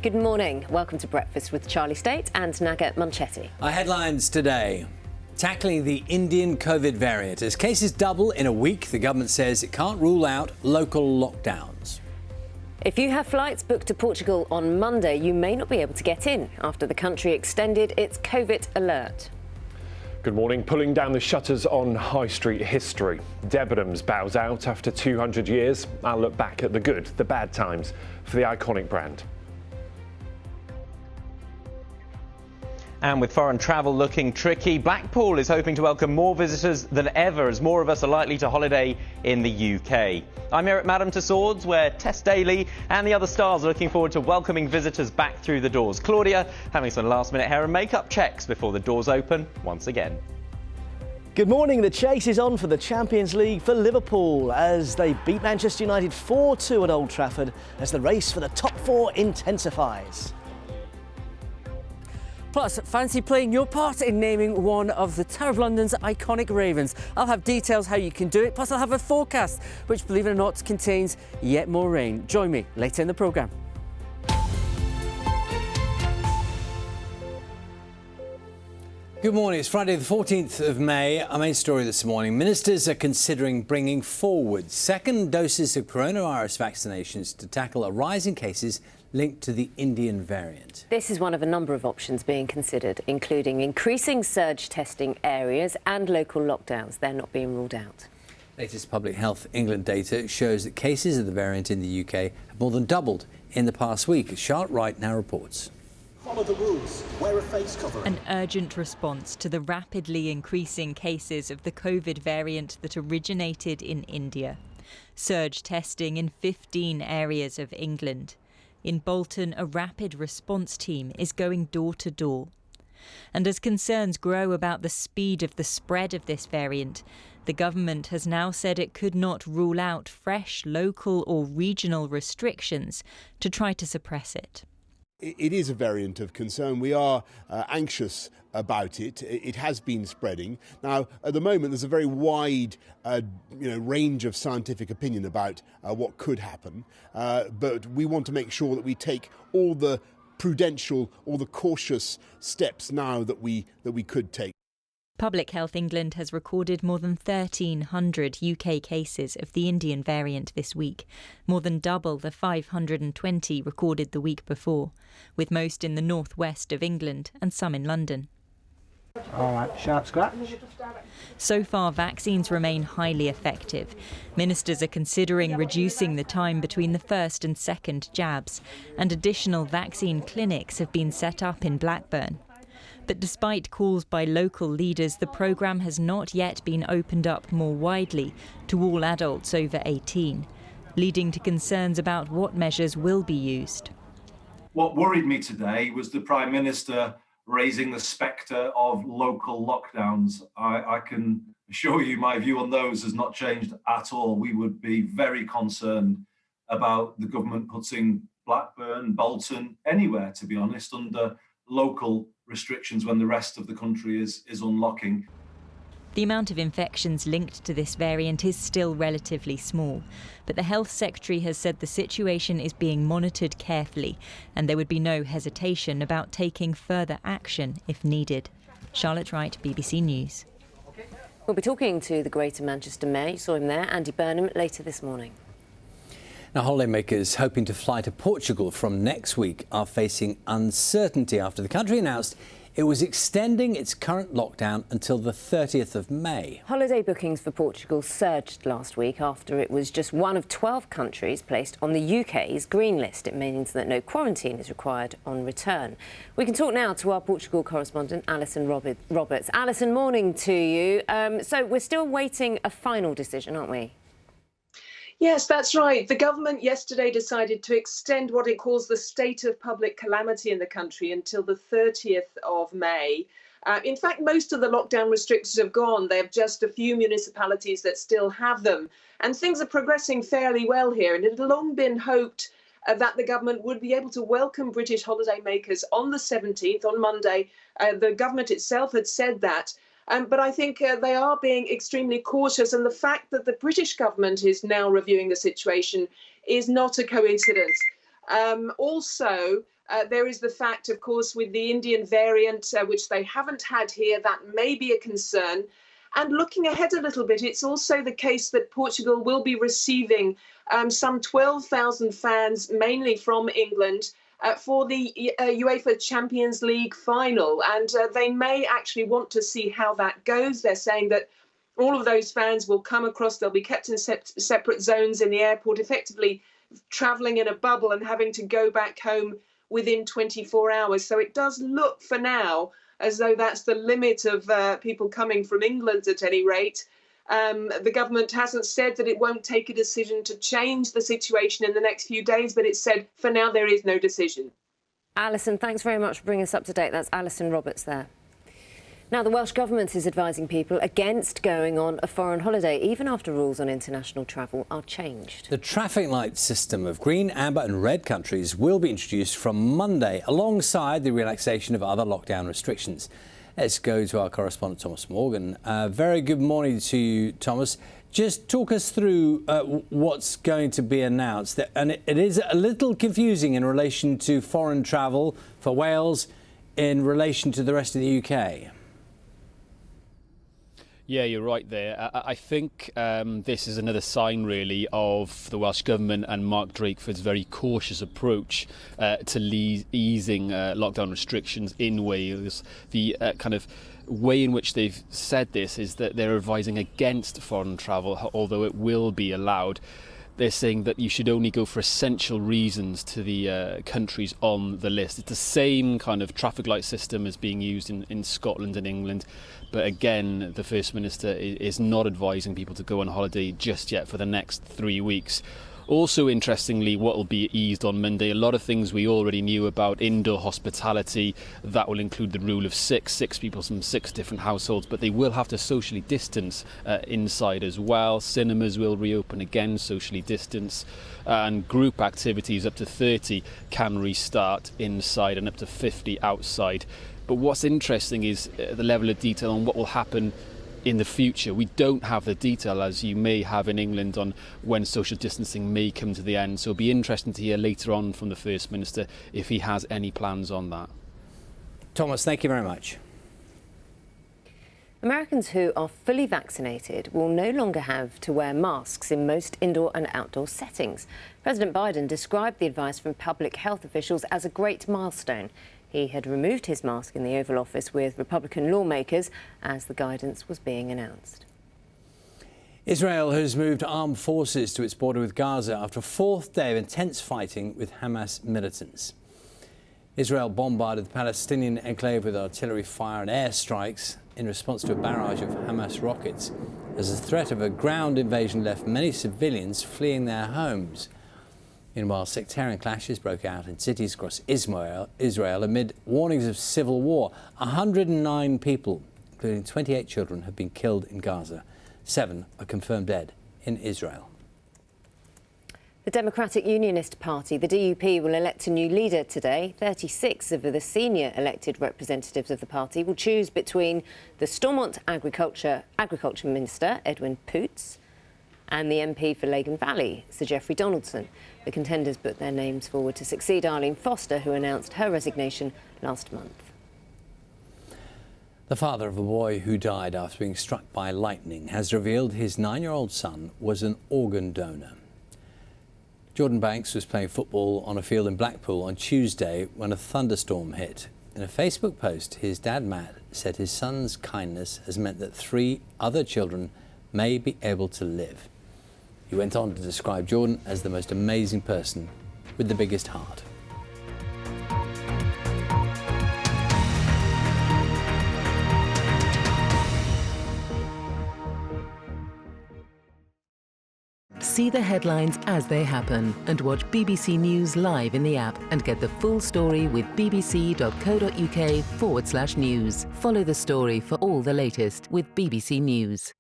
Good morning. Welcome to Breakfast with Charlie State and Naga Munchetti. Our headlines today. Tackling the Indian COVID variant. As cases double in a week, the government says it can't rule out local lockdowns. If you have flights booked to Portugal on Monday, you may not be able to get in after the country extended its COVID alert. Good morning. Pulling down the shutters on high street history. Debenhams bows out after 200 years. I'll look back at the good, the bad times for the iconic brand. And with foreign travel looking tricky, Blackpool is hoping to welcome more visitors than ever as more of us are likely to holiday in the UK. I'm here at Madame Tussauds, where Tess Daly and the other stars are looking forward to welcoming visitors back through the doors. Claudia having some last-minute hair and makeup checks before the doors open once again. Good morning. The chase is on for the Champions League for Liverpool as they beat Manchester United 4-2 at Old Trafford as the race for the top four intensifies. Plus, fancy playing your part in naming one of the Tower of London's iconic ravens. I'll have details how you can do it, plus I'll have a forecast, which, believe it or not, contains yet more rain. Join me later in the programme. Good morning. It's Friday the 14th of May. Our main story this morning. Ministers are considering bringing forward second doses of coronavirus vaccinations to tackle a rise in cases linked to the Indian variant. This is one of a number of options being considered, including increasing surge testing areas and local lockdowns. They're not being ruled out. Latest Public Health England data shows that cases of the variant in the UK have more than doubled in the past week. Charlotte Wright now reports. Follow the rules. Wear a face covering. An urgent response to the rapidly increasing cases of the COVID variant that originated in India. Surge testing in 15 areas of England. In Bolton, a rapid response team is going door to door. And as concerns grow about the speed of the spread of this variant, the government has now said it could not rule out fresh local or regional restrictions to try to suppress it. It is a variant of concern. We are anxious about it. It has been spreading. Now, at the moment, there's a very wide range of scientific opinion about what could happen. But we want to make sure that we take all the prudential, all the cautious steps now that we could take. Public Health England has recorded more than 1,300 UK cases of the Indian variant this week, more than double the 520 recorded the week before, with most in the northwest of England and some in London. All right, sharp scratch. So far, vaccines remain highly effective. Ministers are considering reducing the time between the first and second jabs, and additional vaccine clinics have been set up in Blackburn. But despite calls by local leaders, the programme has not yet been opened up more widely to all adults over 18, leading to concerns about what measures will be used. What worried me today was the Prime Minister raising the spectre of local lockdowns. I can assure you my view on those has not changed at all. We would be very concerned about the government putting Blackburn, Bolton, anywhere, to be honest, under local restrictions when the rest of the country is unlocking. The amount of infections linked to this variant is still relatively small, but the Health Secretary has said the situation is being monitored carefully and there would be no hesitation about taking further action if needed. Charlotte Wright, BBC News. We'll be talking to the Greater Manchester Mayor, you saw him there, Andy Burnham, later this morning. Now, holidaymakers hoping to fly to Portugal from next week are facing uncertainty after the country announced it was extending its current lockdown until the 30th of May. Holiday bookings for Portugal surged last week after it was just one of 12 countries placed on the UK's green list. It means that no quarantine is required on return. We can talk now to our Portugal correspondent, Alison Roberts. Alison, morning to you. So we're still waiting a final decision, aren't we? Yes, that's right. The government yesterday decided to extend what it calls the state of public calamity in the country until the 30th of May. In fact, most of the lockdown restrictions have gone. They have just a few municipalities that still have them. And things are progressing fairly well here. And it had long been hoped that the government would be able to welcome British holidaymakers on the 17th, on Monday. The government itself had said that. But I think they are being extremely cautious. And the fact that the British government is now reviewing the situation is not a coincidence. Also, There is the fact, of course, with the Indian variant, which they haven't had here, that may be a concern. And looking ahead a little bit, it's also the case that Portugal will be receiving some 12,000 fans, mainly from England, for the UEFA Champions League final. And they may actually want to see how that goes. They're saying that all of those fans will come across, they'll be kept in separate zones in the airport, effectively travelling in a bubble and having to go back home within 24 hours. So it does look for now as though that's the limit of people coming from England at any rate. The government hasn't said that it won't take a decision to change the situation in the next few days, but it said for now there is no decision. Alison, thanks very much for bringing us up to date. That's Alison Roberts there. Now, the Welsh Government is advising people against going on a foreign holiday, even after rules on international travel are changed. The traffic light system of green, amber and red countries will be introduced from Monday, alongside the relaxation of other lockdown restrictions. Let's go to our correspondent, Thomas Morgan. Very good morning to you, Thomas. Just talk us through what's going to be announced. And it is a little confusing in relation to foreign travel for Wales in relation to the rest of the UK. Yeah, you're right there. I think this is another sign, really, of the Welsh Government and Mark Drakeford's very cautious approach to easing lockdown restrictions in Wales. The kind of way in which they've said this is that they're advising against foreign travel, although it will be allowed. They're saying that you should only go for essential reasons to the countries on the list. It's the same kind of traffic light system as being used in Scotland and England. But again, the First Minister is not advising people to go on holiday just yet for the next 3 weeks. Also, interestingly, what will be eased on Monday, a lot of things we already knew about indoor hospitality. That will include the rule of six people from 6 different households, but they will have to socially distance inside as well. Cinemas will reopen again, socially distance, and group activities up to 30 can restart inside and up to 50 outside. But what's interesting is the level of detail on what will happen in the future. We don't have the detail, as you may have in England, on when social distancing may come to the end. So it'll be interesting to hear later on from the First Minister if he has any plans on that. Thomas, thank you very much. Americans who are fully vaccinated will no longer have to wear masks in most indoor and outdoor settings. President Biden described the advice from public health officials as a great milestone. He had removed his mask in the Oval Office with Republican lawmakers as the guidance was being announced. Israel has moved armed forces to its border with Gaza after a 4th day of intense fighting with Hamas militants. Israel bombarded the Palestinian enclave with artillery fire and airstrikes in response to a barrage of Hamas rockets, as the threat of a ground invasion left many civilians fleeing their homes. Meanwhile, sectarian clashes broke out in cities across Israel amid warnings of civil war. 109 people, including 28 children, have been killed in Gaza. 7 are confirmed dead in Israel. The Democratic Unionist Party, the DUP, will elect a new leader today. 36 of the senior elected representatives of the party will choose between the Stormont Agriculture Minister, Edwin Poots, and the MP for Lagan Valley, Sir Geoffrey Donaldson. The contenders put their names forward to succeed Arlene Foster, who announced her resignation last month. The father of a boy who died after being struck by lightning has revealed his 9-year-old son was an organ donor. Jordan Banks was playing football on a field in Blackpool on Tuesday when a thunderstorm hit. In a Facebook post, his dad, Matt, said his son's kindness has meant that 3 other children may be able to live. He went on to describe Jordan as the most amazing person with the biggest heart. See the headlines as they happen and watch BBC News live in the app and get the full story with bbc.co.uk/news. Follow the story for all the latest with BBC News.